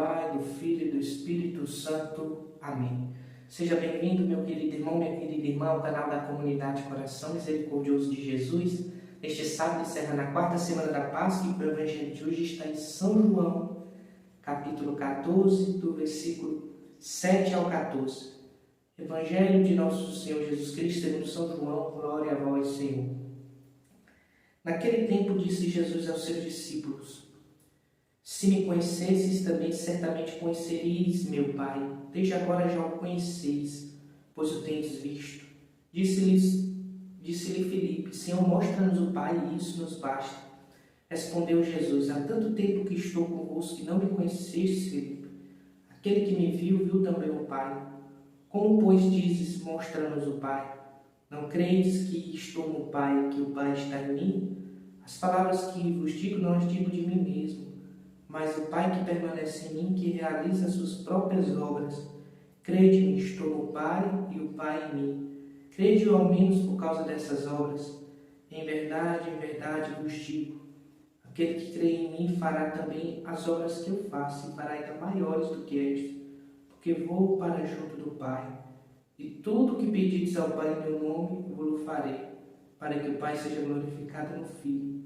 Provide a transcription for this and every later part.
Pai, do Filho e do Espírito Santo. Amém. Seja bem-vindo, meu querido irmão, minha querida irmã, ao canal da Comunidade Coração Misericordioso de Jesus. Neste sábado, encerrando a quarta semana da Páscoa, e o Evangelho de hoje está em São João, capítulo 14, do versículo 7 ao 14. Evangelho de nosso Senhor Jesus Cristo, segundo São João, glória a vós, Senhor. Naquele tempo disse Jesus aos seus discípulos: se me conhecesses, também certamente conheceríeis meu Pai. Desde agora já o conheceis, pois o tendes visto. Disse-lhe Filipe: Senhor, mostra-nos o Pai, e isso nos basta. Respondeu Jesus: há tanto tempo que estou convosco que não me conheceste, Filipe. Aquele que me viu, viu também o Pai. Como, pois, dizes, mostra-nos o Pai? Não credes que estou no Pai, que o Pai está em mim? As palavras que vos digo, não as digo de mim mesmo, mas o Pai que permanece em mim, que realiza as suas próprias obras. Crede-me, estou no Pai e o Pai em mim. Crede ao menos por causa dessas obras. Em verdade vos digo, aquele que crê em mim fará também as obras que eu faço, e fará ainda maiores do que estas, porque vou para junto do Pai. E tudo o que pedides ao Pai em meu nome, eu vou farei, para que o Pai seja glorificado no Filho.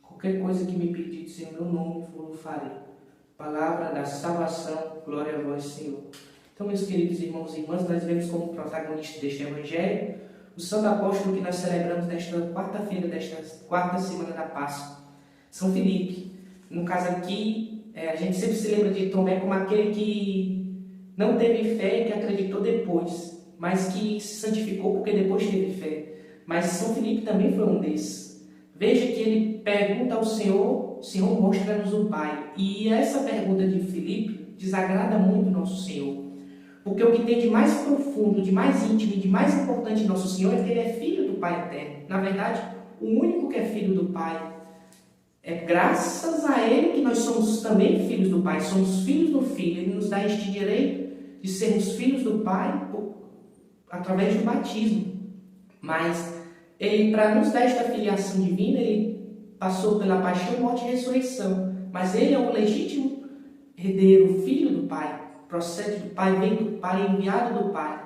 Qualquer coisa que me pedides em meu nome, eu farei. Palavra da salvação, glória a vós, Senhor. Então, meus queridos irmãos e irmãs, nós vemos como protagonista deste Evangelho o santo apóstolo que nós celebramos nesta quarta-feira, desta quarta semana da Páscoa, São Filipe. No caso aqui, a gente sempre se lembra de Tomé como aquele que não teve fé e que acreditou depois, mas que se santificou porque depois teve fé. Mas São Filipe também foi um desses. Veja que ele pergunta ao Senhor: Senhor, mostra-nos o Pai. E essa pergunta de Filipe desagrada muito nosso Senhor. Porque o que tem de mais profundo, de mais íntimo e de mais importante em nosso Senhor é que Ele é Filho do Pai eterno. Na verdade, o único que é Filho do Pai. É graças a Ele que nós somos também filhos do Pai. Somos filhos do Filho. Ele nos dá este direito de sermos filhos do Pai através do batismo. Mas Ele, para nos dar esta filiação divina, Ele passou pela paixão, morte e ressurreição. Mas Ele é o legítimo herdeiro, filho do Pai. Procede do Pai, vem do Pai, enviado do Pai.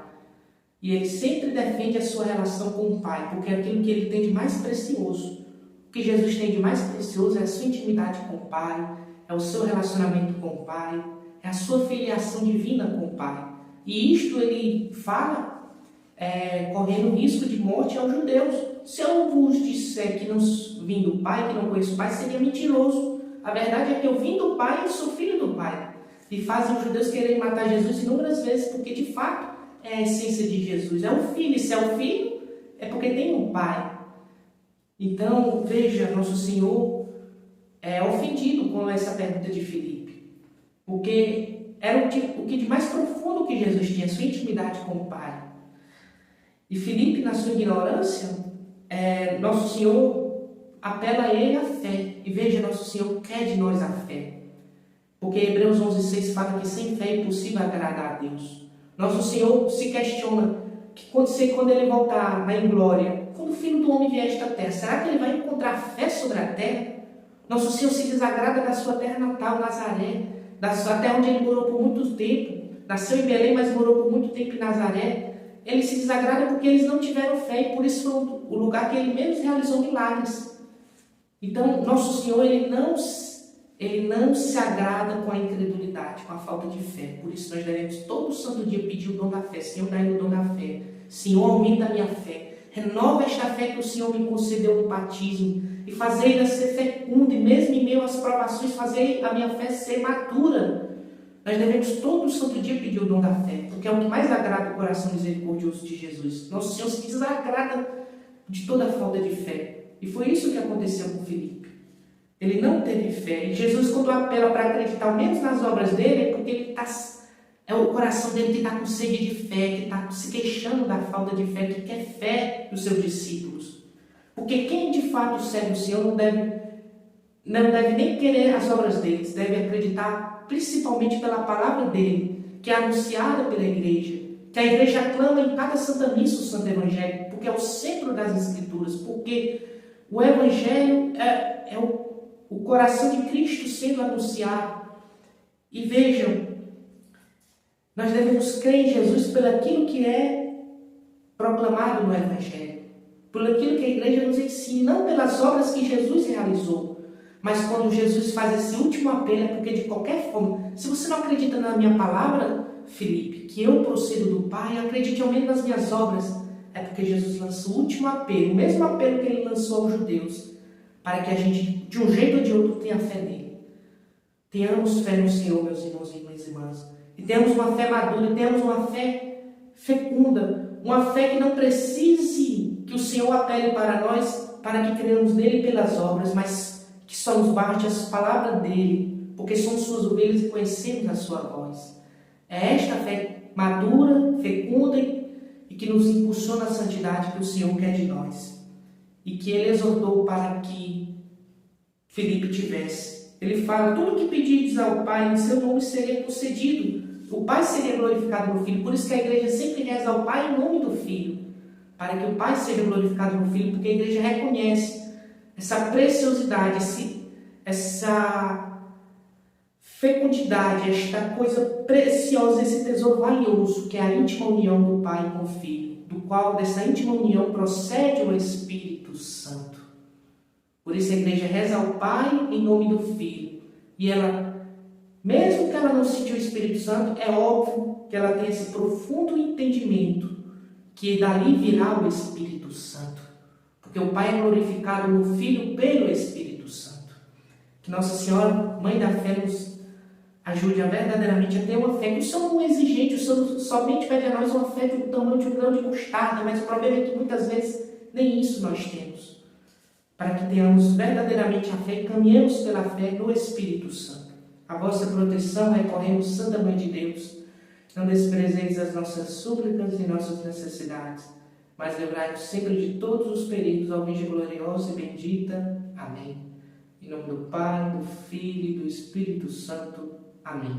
E Ele sempre defende a sua relação com o Pai, porque é aquilo que Ele tem de mais precioso. O que Jesus tem de mais precioso é a sua intimidade com o Pai, é o seu relacionamento com o Pai, é a sua filiação divina com o Pai. E isto Ele fala correndo risco de morte aos judeus. Se eu vos disser que não vim do Pai, que não conheço o Pai, seria mentiroso. A verdade é que eu vim do Pai e sou filho do Pai. E fazem os judeus quererem matar Jesus inúmeras vezes, porque de fato é a essência de Jesus. É o Filho, e se é o Filho, é porque tem um Pai. Então, veja, nosso Senhor é ofendido com essa pergunta de Filipe, porque era o que de mais profundo que Jesus tinha, a sua intimidade com o Pai. E Filipe, na sua ignorância, nosso Senhor apela a ele a fé. E veja, nosso Senhor quer de nós a fé. Porque Hebreus 11,6 fala que sem fé é impossível agradar a Deus. Nosso Senhor se questiona que quando Ele voltar em glória, quando o Filho do Homem vier a esta terra, será que Ele vai encontrar fé sobre a terra? Nosso Senhor se desagrada da sua terra natal, Nazaré, da sua terra onde Ele morou por muito tempo. Nasceu em Belém, mas morou por muito tempo em Nazaré. Ele se desagrada porque eles não tiveram fé e por isso foi o lugar que Ele menos realizou milagres. Então, nosso Senhor, Ele não se agrada com a incredulidade, com a falta de fé. Por isso nós devemos todo santo dia pedir o dom da fé. Senhor, dai-me o dom da fé. Senhor, aumenta a minha fé. Renova esta fé que o Senhor me concedeu no batismo. E fazei-la ser fecunda. E mesmo em meio às provações, fazei a minha fé ser madura. Nós devemos todo santo dia pedir o dom da fé. Porque é o que mais agrada o coração misericordioso de Jesus. Nosso Senhor se desagrada de toda a falta de fé. E foi isso que aconteceu com Filipe. Ele não teve fé. E Jesus, quando apela para acreditar, ao menos nas obras dele, é porque o coração dele que está com sede de fé, que está se queixando da falta de fé, que quer fé dos seus discípulos. Porque quem de fato segue o Senhor não deve nem querer as obras deles, deve acreditar principalmente pela palavra dele, que é anunciada pela igreja, que a igreja aclama em cada Santa Missa o Santo Evangelho, porque é o centro das Escrituras, porque o Evangelho é o coração de Cristo sendo anunciado. E vejam, nós devemos crer em Jesus pelo aquilo que é proclamado no Evangelho, por aquilo que a igreja nos ensina, não pelas obras que Jesus realizou. Mas quando Jesus faz esse último apelo, é porque de qualquer forma, se você não acredita na minha palavra, Filipe, que eu procedo do Pai, acredite ao menos nas minhas obras, é porque Jesus lança o último apelo, o mesmo apelo que ele lançou aos judeus, para que a gente, de um jeito ou de outro, tenha fé nele. Tenhamos fé no Senhor, meus irmãos e minhas irmãs. E tenhamos uma fé madura, e tenhamos uma fé fecunda, uma fé que não precise que o Senhor apele para nós, para que creiamos nele pelas obras, mas que só nos bate as palavras dele, porque somos suas ovelhas e conhecemos a sua voz. É esta fé madura, fecunda e que nos impulsiona a santidade que o Senhor quer de nós. E que ele exortou para que Filipe tivesse. Ele fala, tudo que pedirdes ao Pai, em seu nome seria concedido. O Pai seria glorificado no Filho. Por isso que a igreja sempre reza ao Pai em nome do Filho. Para que o Pai seja glorificado no Filho, porque a igreja reconhece essa preciosidade, essa fecundidade, esta coisa preciosa, esse tesouro valioso, que é a íntima união do Pai com o Filho, do qual dessa íntima união procede o Espírito Santo. Por isso a igreja reza ao Pai em nome do Filho. E ela, mesmo que ela não sentiu o Espírito Santo, é óbvio que ela tem esse profundo entendimento que dali virá o Espírito Santo. Porque o Pai é glorificado no Filho pelo Espírito Santo. Que Nossa Senhora, Mãe da Fé, nos ajude verdadeiramente a ter uma fé que o Senhor não é exigente, o Senhor somente pede a nós uma fé do tamanho de um grão de mostarda, mas o problema é que muitas vezes nem isso nós temos. Para que tenhamos verdadeiramente a fé e caminhemos pela fé no Espírito Santo. A vossa proteção recorremos, Santa Mãe de Deus. Não desprezeis as nossas súplicas e nossas necessidades, mas livrai-nos sempre de todos os perigos, ó Virgem gloriosa e bendita. Amém. Em nome do Pai, do Filho e do Espírito Santo. Amém.